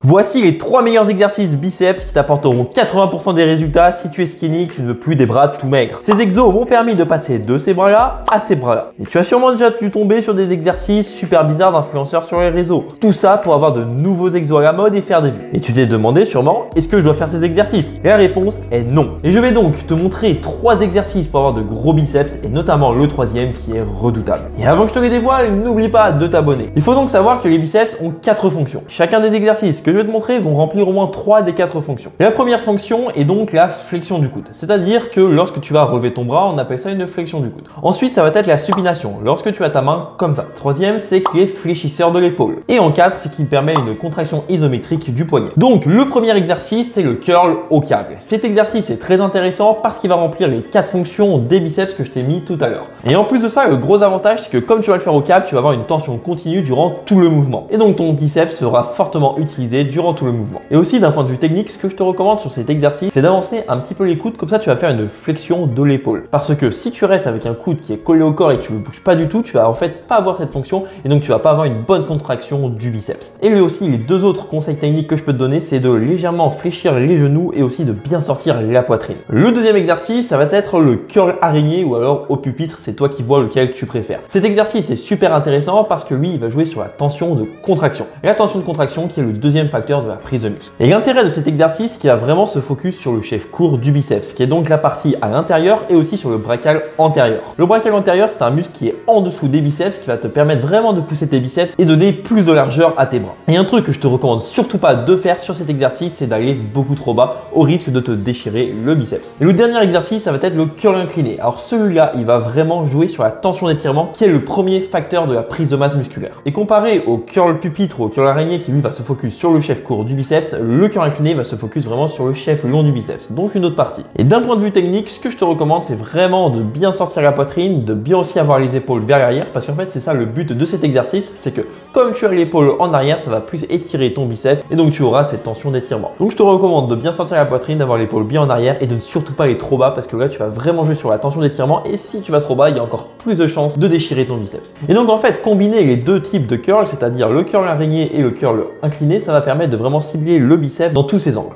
Voici les 3 meilleurs exercices biceps qui t'apporteront 80% des résultats si tu es skinny, que tu ne veux plus des bras tout maigres. Ces exos m'ont permis de passer de ces bras-là à ces bras-là. Et tu as sûrement déjà dû tomber sur des exercices super bizarres d'influenceurs sur les réseaux. Tout ça pour avoir de nouveaux exos à la mode et faire des vues. Et tu t'es demandé sûrement, est-ce que je dois faire ces exercices? Et la réponse est non. Et je vais donc te montrer 3 exercices pour avoir de gros biceps et notamment le troisième qui est redoutable. Et avant que je te les dévoile, n'oublie pas de t'abonner. Il faut donc savoir que les biceps ont 4 fonctions. Chacun des exercices que je vais te montrer vont remplir au moins 3 des 4 fonctions. Et la première fonction est donc la flexion du coude. C'est-à-dire que lorsque tu vas relever ton bras, on appelle ça une flexion du coude. Ensuite, ça va être la supination, lorsque tu as ta main comme ça. Troisième, c'est qu'il est fléchisseur de l'épaule. Et en 4, c'est qu'il permet une contraction isométrique du poignet. Donc, le premier exercice, c'est le curl au câble. Cet exercice est très intéressant parce qu'il va remplir les 4 fonctions des biceps que je t'ai mis tout à l'heure. Et en plus de ça, le gros avantage, c'est que comme tu vas le faire au câble, tu vas avoir une tension continue durant tout le mouvement. Et donc, ton biceps sera fortement utilisé durant tout le mouvement. Et aussi d'un point de vue technique, ce que je te recommande sur cet exercice, c'est d'avancer un petit peu les coudes, comme ça tu vas faire une flexion de l'épaule. Parce que si tu restes avec un coude qui est collé au corps et que tu ne bouges pas du tout, tu vas en fait pas avoir cette fonction et donc tu vas pas avoir une bonne contraction du biceps. Et lui aussi, les 2 autres conseils techniques que je peux te donner, c'est de légèrement fléchir les genoux et aussi de bien sortir la poitrine. Le deuxième exercice, ça va être le curl araignée ou alors au pupitre, c'est toi qui vois lequel tu préfères. Cet exercice est super intéressant parce que lui, il va jouer sur la tension de contraction. Et la tension de contraction qui est le deuxième facteur de la prise de muscle. Et l'intérêt de cet exercice, c'est qu'il va vraiment se focus sur le chef court du biceps, qui est donc la partie à l'intérieur et aussi sur le brachial antérieur. Le brachial antérieur, c'est un muscle qui est en dessous des biceps, qui va te permettre vraiment de pousser tes biceps et donner plus de largeur à tes bras. Et un truc que je te recommande surtout pas de faire sur cet exercice, c'est d'aller beaucoup trop bas au risque de te déchirer le biceps. Et le dernier exercice, ça va être le curl incliné. Alors celui-là, il va vraiment jouer sur la tension d'étirement, qui est le premier facteur de la prise de masse musculaire. Et comparé au curl pupitre ou au curl araignée, qui lui va se focus sur le chef court du biceps, le curl incliné va se focus vraiment sur le chef long du biceps, donc une autre partie. Et d'un point de vue technique, ce que je te recommande, c'est vraiment de bien sortir la poitrine, de bien aussi avoir les épaules vers l'arrière, parce qu'en fait, c'est ça le but de cet exercice, c'est que comme tu as l'épaule en arrière, ça va plus étirer ton biceps et donc tu auras cette tension d'étirement. Donc je te recommande de bien sortir la poitrine, d'avoir l'épaule bien en arrière et de ne surtout pas aller trop bas, parce que là, tu vas vraiment jouer sur la tension d'étirement et si tu vas trop bas, il y a encore plus de chances de déchirer ton biceps. Et donc en fait, combiner les 2 types de curl, c'est-à-dire le curl araignée et le curl incliné, ça va permettre de vraiment cibler le biceps dans tous ses angles.